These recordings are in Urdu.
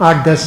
8, 10,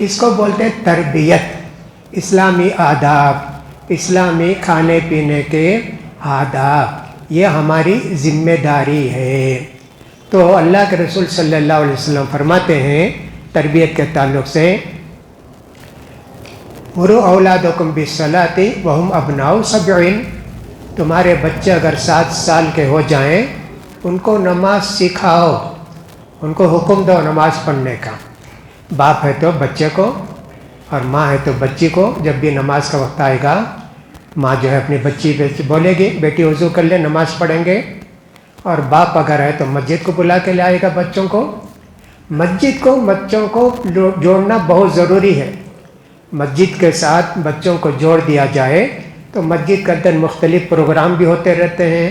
اس کو بولتے ہیں تربیت، اسلامی آداب، اسلامی کھانے پینے کے آداب، یہ ہماری ذمہ داری ہے۔ تو اللہ کے رسول صلی اللہ علیہ وسلم فرماتے ہیں تربیت کے تعلق سے، مروا اولادکم بالصلاۃ وہم ابناء 7، تمہارے بچے اگر 7 سال کے ہو جائیں ان کو نماز سکھاؤ، ان کو حکم دو نماز پڑھنے کا۔ باپ ہے تو بچے کو اور ماں ہے تو بچی کو، جب بھی نماز کا وقت آئے گا ماں جو ہے اپنی بچی بولے گی بیٹی وضو کر لے نماز پڑھیں گے، اور باپ اگر ہے تو مسجد کو بلا کے لائے گا بچوں کو۔ مسجد کو بچوں کو جوڑنا بہت ضروری ہے، مسجد کے ساتھ بچوں کو جوڑ دیا جائے تو مسجد کے اندر مختلف پروگرام بھی ہوتے رہتے ہیں،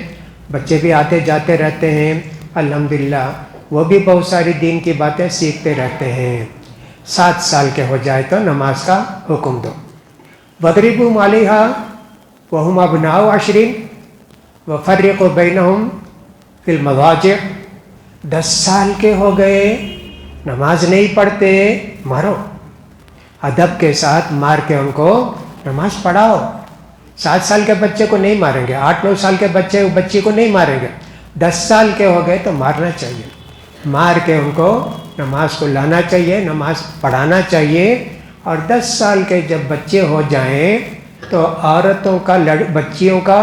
بچے بھی آتے جاتے رہتے ہیں، الحمدللہ وہ بھی بہت ساری دین کی باتیں سیکھتے رہتے ہیں۔ 7 سال کے ہو جائے تو نماز کا حکم دو۔ وَاضْرِبُوهُمْ عَلَيْهَا وَهُمْ أَبْنَاءُ 10 وَفَرِّقُوا بَيْنَهُمْ فِي الْمَضَاجِعِ، 10 سال کے ہو گئے نماز نہیں پڑھتے، مارو، ادب کے ساتھ مار کے ان کو نماز پڑھاؤ۔ 7 سال کے بچے کو نہیں ماریں گے، 8-9 سال کے بچی کو نہیں ماریں گے، 10 سال کے ہو گئے تو مارنا چاہیے، مار کے ان کو نماز کو لانا چاہیے، نماز پڑھانا چاہیے۔ اور 10 سال کے جب بچے ہو جائیں تو عورتوں کا بچیوں کا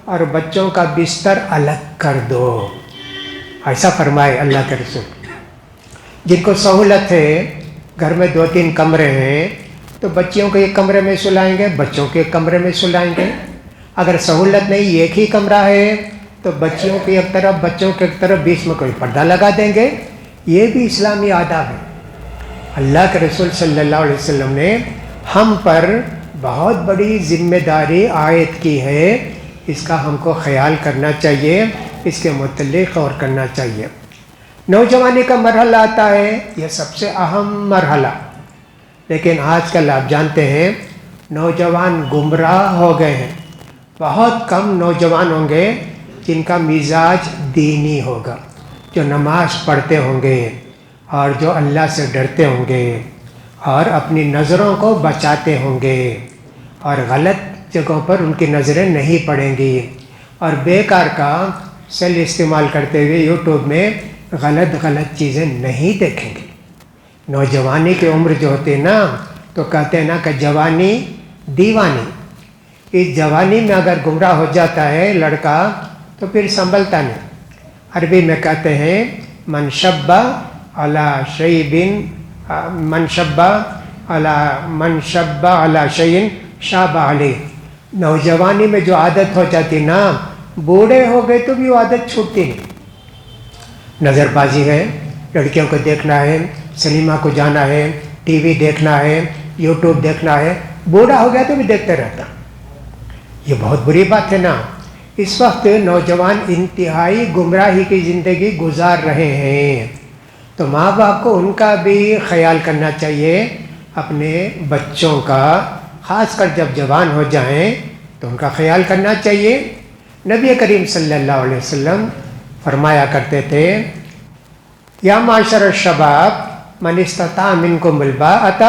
اور بچوں کا بستر الگ کر دو، ایسا فرمائے اللہ کے رسول۔ جن کو سہولت ہے گھر میں 2-3 کمرے ہیں تو بچیوں کو ایک کمرے میں سلائیں گے، بچوں کے ایک کمرے میں سلائیں گے۔ اگر سہولت نہیں ایک ہی کمرہ ہے تو بچیوں کی ایک طرف بچوں کے ایک طرف بیچ میں کوئی پردہ لگا دیں گے۔ یہ بھی اسلامی آداب ہے۔ اللہ کے رسول صلی اللہ علیہ وسلم نے ہم پر بہت بڑی ذمہ داری عائد کی ہے، اس کا ہم کو خیال کرنا چاہیے، اس کے متعلق غور کرنا چاہیے۔ نوجوانی کا مرحلہ آتا ہے، یہ سب سے اہم مرحلہ، لیکن آج کل آپ جانتے ہیں نوجوان گمراہ ہو گئے ہیں۔ بہت کم نوجوان ہوں گے جن کا مزاج دینی ہوگا، جو نماز پڑھتے ہوں گے اور جو اللہ سے ڈرتے ہوں گے اور اپنی نظروں کو بچاتے ہوں گے، اور غلط جگہوں پر ان کی نظریں نہیں پڑیں گی، اور بیکار کا سیل استعمال کرتے ہوئے یوٹیوب میں غلط چیزیں نہیں دیکھیں گے۔ نوجوانی کی عمر جو ہوتی ہے نا، تو کہتے ہیں نا کہ جوانی دیوانی، اس جوانی میں اگر گمراہ ہو جاتا ہے لڑکا تو پھر سنبھلتا نہیں۔ عربی میں کہتے ہیں من شب علی شیب من شب علی شیء شاب علیہ، نوجوانی میں جو عادت ہو جاتی نا، بوڑھے ہو گئے تو بھی وہ عادت چھوٹتی نہیں۔ نظر بازی ہے، لڑکیوں کو دیکھنا ہے، سنیما کو جانا ہے، ٹی وی دیکھنا ہے، یوٹیوب دیکھنا ہے، بوڑھا ہو گیا تو بھی دیکھتے رہتا، یہ بہت بری بات ہے نا۔ اس وقت نوجوان انتہائی گمراہی کی زندگی گزار رہے ہیں، تو ماں باپ کو ان کا بھی خیال کرنا چاہیے، اپنے بچوں کا، خاص کر جب جوان ہو جائیں تو ان کا خیال کرنا چاہیے۔ نبی کریم صلی اللہ علیہ وسلم فرمایا کرتے تھے، یا معاشر الشباب من استطاع منکم الباءۃ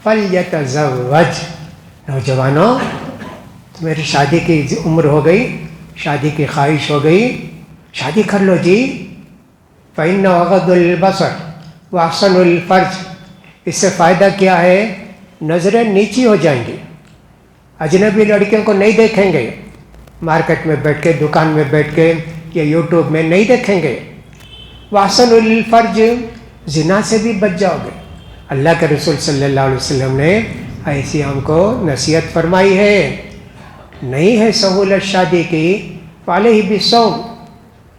فلیتزوج، نوجوانوں تمہاری شادی کی عمر ہو گئی، شادی کی خواہش ہو گئی، شادی کر لو جی۔ فإنہ غض البصر وأحسن الفرج، اس سے فائدہ کیا ہے؟ نظریں نیچی ہو جائیں گی، اجنبی لڑکیوں کو نہیں دیکھیں گے، مارکیٹ میں بیٹھ کے، دکان میں بیٹھ کے یا یوٹیوب میں نہیں دیکھیں گے۔ وأحسن الفرج، زنا سے بھی بچ جاؤ گے۔ اللہ کے رسول صلی اللہ علیہ وسلم نے ایسی ہم کو نصیحت فرمائی ہے۔ نہیں ہے سہولت شادی کی، فعلیہ بالصوم،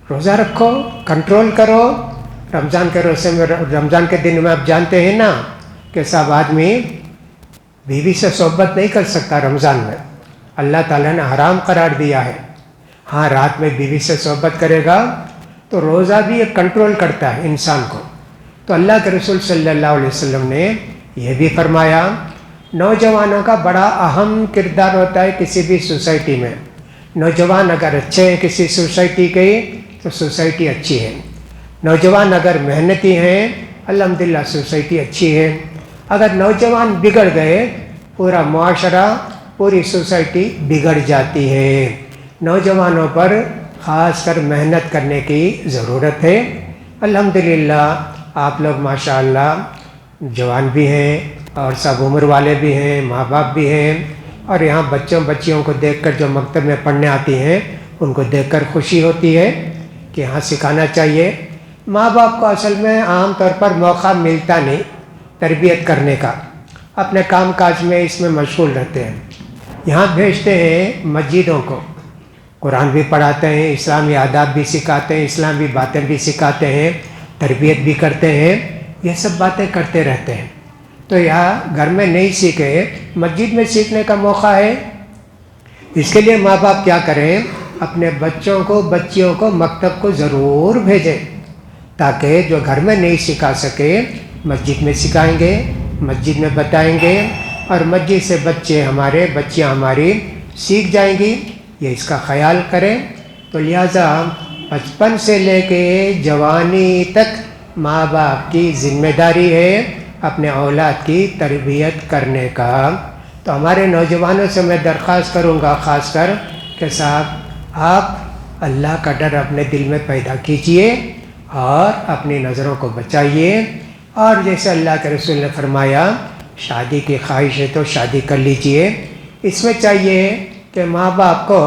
روزہ رکھو، کنٹرول کرو۔ رمضان کے روزے میں، رمضان کے دن میں آپ جانتے ہیں نا کہ سب آدمی بیوی سے صحبت نہیں کر سکتا رمضان میں، اللہ تعالیٰ نے حرام قرار دیا ہے۔ ہاں رات میں بیوی سے صحبت کرے گا تو روزہ بھی ایک کنٹرول کرتا ہے انسان کو۔ تو اللہ کے رسول صلی اللہ علیہ وسلم نے یہ بھی فرمایا، نوجوانوں کا بڑا اہم کردار ہوتا ہے کسی بھی سوسائٹی میں۔ نوجوان اگر اچھے ہیں کسی سوسائٹی کے تو سوسائٹی اچھی ہے، نوجوان اگر محنتی ہیں الحمدللہ سوسائٹی اچھی ہے، اگر نوجوان بگڑ گئے پورا معاشرہ پوری سوسائٹی بگڑ جاتی ہے. نوجوانوں پر خاص کر محنت کرنے کی ضرورت ہے. الحمدللہ آپ لوگ ماشاءاللہ جوان بھی ہیں اور سب عمر والے بھی ہیں, ماں باپ بھی ہیں, اور یہاں بچیوں کو دیکھ کر جو مکتب میں پڑھنے آتی ہیں ان کو دیکھ کر خوشی ہوتی ہے کہ یہاں سکھانا چاہیے. ماں باپ کو اصل میں عام طور پر موقع ملتا نہیں تربیت کرنے کا, اپنے کام کاج میں اس میں مشغول رہتے ہیں. یہاں بھیجتے ہیں مسجدوں کو, قرآن بھی پڑھاتے ہیں, اسلامی آداب بھی سکھاتے ہیں, اسلامی باتیں بھی سکھاتے ہیں, تربیت بھی کرتے ہیں, یہ سب باتیں کرتے رہتے ہیں. تو یہاں گھر میں نہیں سیکھے, مسجد میں سیکھنے کا موقع ہے. اس کے لیے ماں باپ کیا کریں, اپنے بچوں کو بچیوں کو مکتب کو ضرور بھیجیں, تاکہ جو گھر میں نہیں سکھا سکے مسجد میں سکھائیں گے, مسجد میں بتائیں گے, اور مسجد سے بچیاں ہماری سیکھ جائیں گی. یہ اس کا خیال کریں. تو لہٰذا بچپن سے لے کے جوانی تک ماں باپ کی ذمہ داری ہے اپنے اولاد کی تربیت کرنے کا. تو ہمارے نوجوانوں سے میں درخواست کروں گا خاص کر کہ صاحب آپ اللہ کا ڈر اپنے دل میں پیدا کیجئے اور اپنی نظروں کو بچائیے. اور جیسے اللہ کے رسول نے فرمایا شادی کی خواہش ہے تو شادی کر لیجئے. اس میں چاہیے کہ ماں باپ کو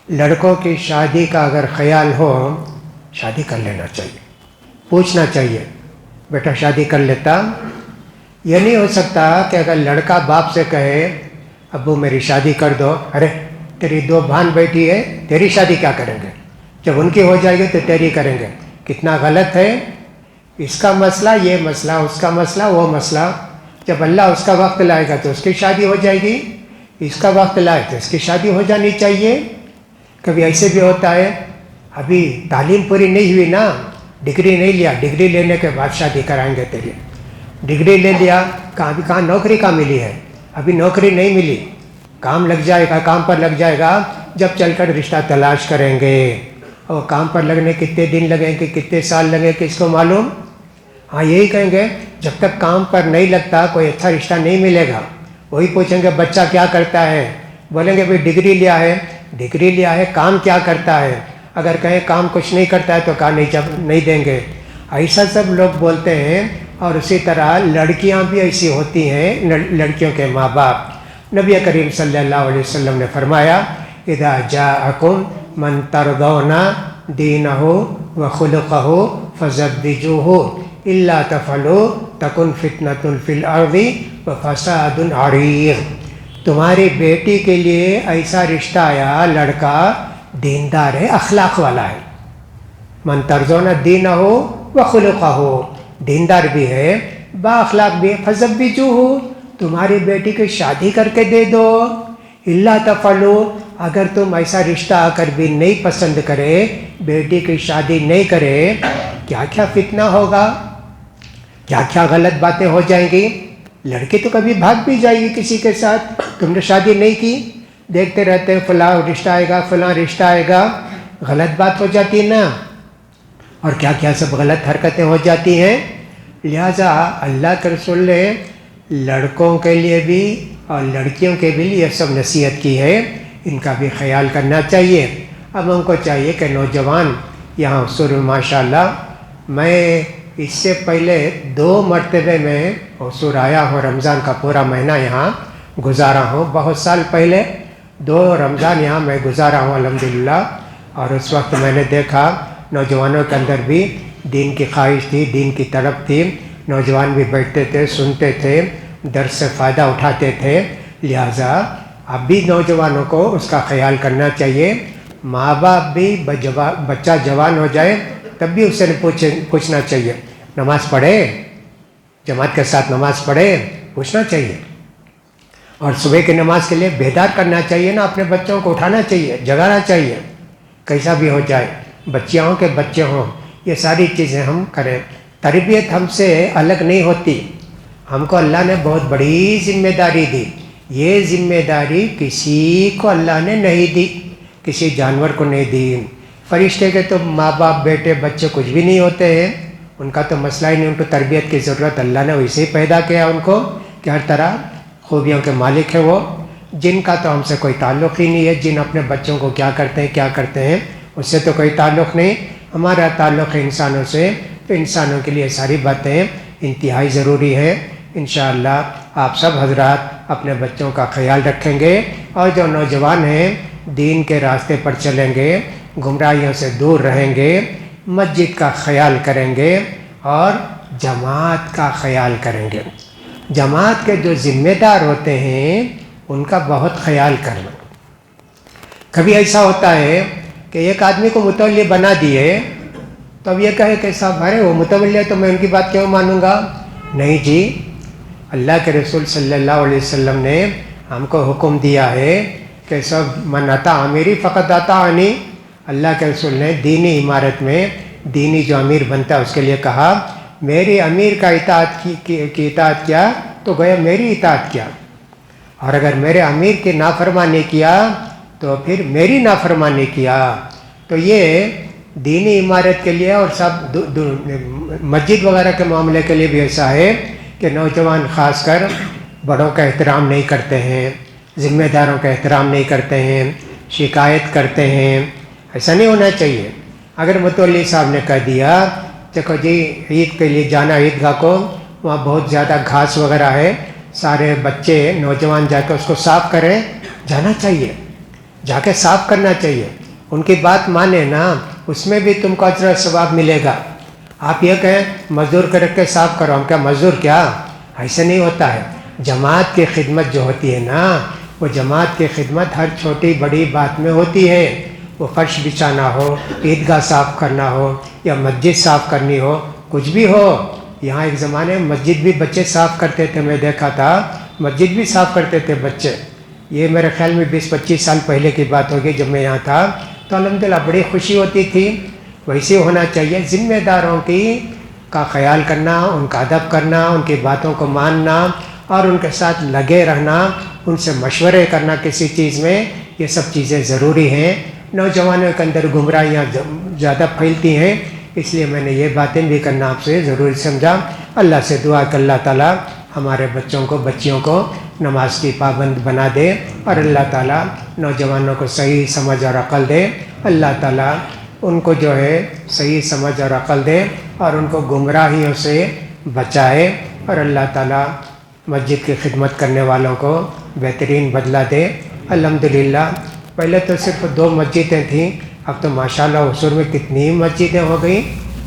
لڑکوں کی شادی کا اگر خیال ہو شادی کر لینا چاہیے, پوچھنا چاہیے بیٹا شادی کر لیتا. یہ نہیں ہو سکتا کہ اگر لڑکا باپ سے کہے ابو میری شادی کر دو, ارے تیری 2 بہن بیٹی ہے تیری شادی کیا کریں گے, جب ان کی ہو جائے گی تو تیری کریں گے. کتنا غلط ہے. اس کا مسئلہ یہ مسئلہ, اس کا مسئلہ وہ مسئلہ. جب اللہ اس کا وقت لائے گا تو اس کی شادی ہو جائے گی, اس کا وقت لائے تو اس کی شادی ہو جانی چاہیے. کبھی ایسے بھی ہوتا ہے ابھی تعلیم پوری نہیں ہوئی نا, ڈگری نہیں لیا, ڈگری لینے کے بعد شادی کرائیں گے تیری. ڈگری لے لیا, کہاں نوکری کہاں ملی ہے, ابھی نوکری نہیں ملی, کام لگ جائے گا, کام پر لگ جائے گا جب چل کر رشتہ تلاش کریں گے. اور کام پر لگنے کتنے دن لگیں گے, کتنے سال لگیں, کس کو معلوم. ہاں یہی کہیں گے جب تک کام پر نہیں لگتا کوئی اچھا رشتہ نہیں ملے گا. وہی پوچھیں گے بچہ کیا کرتا ہے, بولیں گے بھائی ڈگری لیا ہے, کام کیا کرتا ہے. اگر کہیں کام کچھ نہیں کرتا ہے تو کہا نہیں دیں گے. ایسا سب لوگ بولتے ہیں. اور اسی طرح لڑکیاں بھی ایسی ہوتی ہیں, لڑکیوں کے ماں باپ. نبی کریم صلی اللہ علیہ وسلم نے فرمایا اذا جاءکم من ترضون دینہ وخلقہ فزوجوہ الا تفعلوا تکن فتنۃ فی الارض وفساد عریض. تمہاری بیٹی کے لیے ایسا رشتہ آیا, لڑکا دیندار ہے, اخلاق والا ہے. من ترضون دینہ وخلقہ, دیندار بھی ہے, با اخلاق بھی ہے. فزوجوہ, تمہاری بیٹی کی شادی کر کے دے دو. الا تفعلوا, اگر تم ایسا رشتہ آ کر بھی نہیں پسند کرے, بیٹی کی شادی نہیں کرے, کیا کیا فتنہ ہوگا, کیا کیا غلط باتیں ہو جائیں گی. لڑکی تو کبھی بھاگ بھی جائے گی کسی کے ساتھ, تم نے شادی نہیں کی, دیکھتے رہتے ہیں فلاں رشتہ آئے گا, فلاں رشتہ آئے گا, غلط بات ہو جاتی ہے نا, اور کیا کیا سب غلط حرکتیں ہو جاتی ہیں. لہٰذا اللہ کے رسول نے لڑکوں کے لیے بھی اور لڑکیوں کے بھی لیے سب نصیحت کی ہے, ان کا بھی خیال کرنا چاہیے. اب ہم کو چاہیے کہ نوجوان یہاں حضور ماشاءاللہ, میں اس سے پہلے 2 مرتبے میں حضور آیا ہوں, رمضان کا پورا مہینہ یہاں گزارا ہوں. بہت سال پہلے 2 رمضان یہاں میں گزارا ہوں الحمدللہ. اور اس وقت میں نے دیکھا نوجوانوں کے اندر بھی دین کی خواہش تھی, دین کی طلب تھی. نوجوان بھی بیٹھتے تھے, سنتے تھے, درس سے فائدہ اٹھاتے تھے. لہٰذا اب بھی نوجوانوں کو اس کا خیال کرنا چاہیے. ماں باپ بھی بچہ جوان ہو جائے تب بھی اس سے پوچھنا چاہیے نماز پڑھے, جماعت کے ساتھ نماز پڑھے, پوچھنا چاہیے. اور صبح کی نماز کے لیے بیدار کرنا چاہیے نا, اپنے بچوں کو اٹھانا چاہیے, جگانا چاہیے. کیسا بھی ہو جائے, بچیاں ہوں کہ بچے ہوں, یہ ساری چیزیں ہم کریں. تربیت ہم سے الگ نہیں ہوتی, ہم کو اللہ نے بہت بڑی ذمہ داری دی. یہ ذمہ داری کسی کو اللہ نے نہیں دی, کسی جانور کو نہیں دی. فرشتے کے تو ماں باپ بیٹے بچے کچھ بھی نہیں ہوتے ہیں, ان کا تو مسئلہ ہی نہیں، ان کو تربیت کی ضرورت، اللہ نے ویسے ہی پیدا کیا ان کو کہ ہر طرح خوبیوں کے مالک ہے وہ. جن کا تو ہم سے کوئی تعلق ہی نہیں ہے، جن اپنے بچوں کو کیا کرتے ہیں اس سے تو کوئی تعلق نہیں. ہمارا تعلق ہے انسانوں سے، تو انسانوں کے لیے ساری باتیں انتہائی ضروری ہیں. انشاءاللہ آپ سب حضرات اپنے بچوں کا خیال رکھیں گے، اور جو نوجوان ہیں دین کے راستے پر چلیں گے، گمراہیوں سے دور رہیں گے، مسجد کا خیال کریں گے اور جماعت کا خیال کریں گے. جماعت کے جو ذمہ دار ہوتے ہیں ان کا بہت خیال کرنا. کبھی ایسا ہوتا ہے کہ ایک آدمی کو متولی بنا دیے تو اب یہ کہے کہ صاحب ارے وہ متولی ہے تو میں ان کی بات کیوں مانوں گا؟ نہیں جی، اللہ کے رسول صلی اللہ علیہ وسلم نے ہم کو حکم دیا ہے کہ سب من اطاع امیری فقط اطاعنی. اللہ کے رسول نے دینی عمارت میں دینی جو امیر بنتا ہے اس کے لیے کہا میری امیر کا اطاعت کی اطاعت کیا تو گویا میری اطاعت کیا، اور اگر میرے امیر کی نافرمانی کیا تو پھر میری نافرمانی کیا. تو یہ دینی عمارت کے لیے اور سب مسجد وغیرہ کے معاملے کے لیے بھی ایسا ہے کہ نوجوان خاص کر بڑوں کا احترام نہیں کرتے ہیں، ذمہ داروں کا احترام نہیں کرتے ہیں، شکایت کرتے ہیں. ایسا نہیں ہونا چاہیے. اگر متولی صاحب نے کہہ دیا دیکھو جی عید کے لیے جانا عیدگاہ کو، وہاں بہت زیادہ گھاس وغیرہ ہے، سارے بچے نوجوان جا کے اس کو صاف کریں، جانا چاہیے، جا کے صاف کرنا چاہیے. ان کی بات مانے نا، اس میں بھی تم کو اجر و ثواب ملے گا. آپ یہ کہیں مزدور کر کے صاف کرو، ہم کیا مزدور کیا؟ ایسے نہیں ہوتا ہے. جماعت کی خدمت جو ہوتی ہے نا، وہ جماعت کی خدمت ہر چھوٹی بڑی بات میں ہوتی ہے. وہ فرش بچھانا ہو، عیدگاہ صاف کرنا ہو، یا مسجد صاف کرنی ہو، کچھ بھی ہو. یہاں ایک زمانے میں مسجد بھی بچے صاف کرتے تھے، میں دیکھا تھا مسجد بھی صاف کرتے تھے بچے. یہ میرے خیال میں 20-25 سال پہلے کی بات ہوگی جب میں یہاں تھا. تو الحمدللہ بڑی خوشی ہوتی تھی. ویسے ہونا چاہیے، ذمہ داروں کا خیال کرنا، ان کا ادب کرنا، ان کی باتوں کو ماننا اور ان کے ساتھ لگے رہنا، ان سے مشورے کرنا کسی چیز میں، یہ سب چیزیں ضروری ہیں. نوجوانوں کے اندر گمراہیاں زیادہ پھیلتی ہیں، اس لیے میں نے یہ باتیں بھی کرنا آپ سے ضروری سمجھا. اللہ سے دعا کہ اللہ تعالیٰ ہمارے بچوں کو بچیوں کو نماز کی پابند بنا دے، اور اللہ تعالیٰ نوجوانوں کو صحیح سمجھ اور عقل دے. اللہ تعالیٰ ان کو جو ہے صحیح سمجھ اور عقل دے اور ان کو گمراہیوں سے بچائے، اور اللہ تعالیٰ مسجد کی خدمت کرنے والوں کو بہترین بدلہ دے. الحمدللہ پہلے تو صرف 2 مسجدیں تھیں، اب تو ماشاءاللہ حضور میں کتنی مسجدیں ہو گئیں.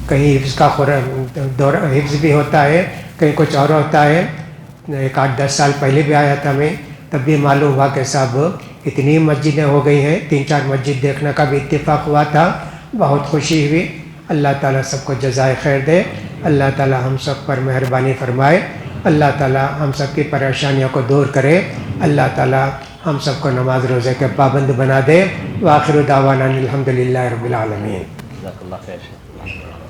کہیں حفظ کا حفظ بھی ہوتا ہے، کہیں کچھ اور ہوتا ہے. 8-10 سال پہلے بھی آیا تھا میں، تب بھی معلوم ہوا کہ صاحب اتنی مسجدیں ہو گئی ہیں. 3-4 مسجد دیکھنے کا بھی اتفاق ہوا تھا، بہت خوشی ہوئی. اللہ تعالیٰ سب کو جزائے خیر دے. اللہ تعالیٰ ہم سب پر مہربانی فرمائے. اللہ تعالیٰ ہم سب کی پریشانیوں کو دور کرے. اللہ تعالیٰ ہم سب کو نماز روزے کے پابند بنا دے. وآخر دعوانا الحمدللہ رب العالمین. جزاک اللہ خیر.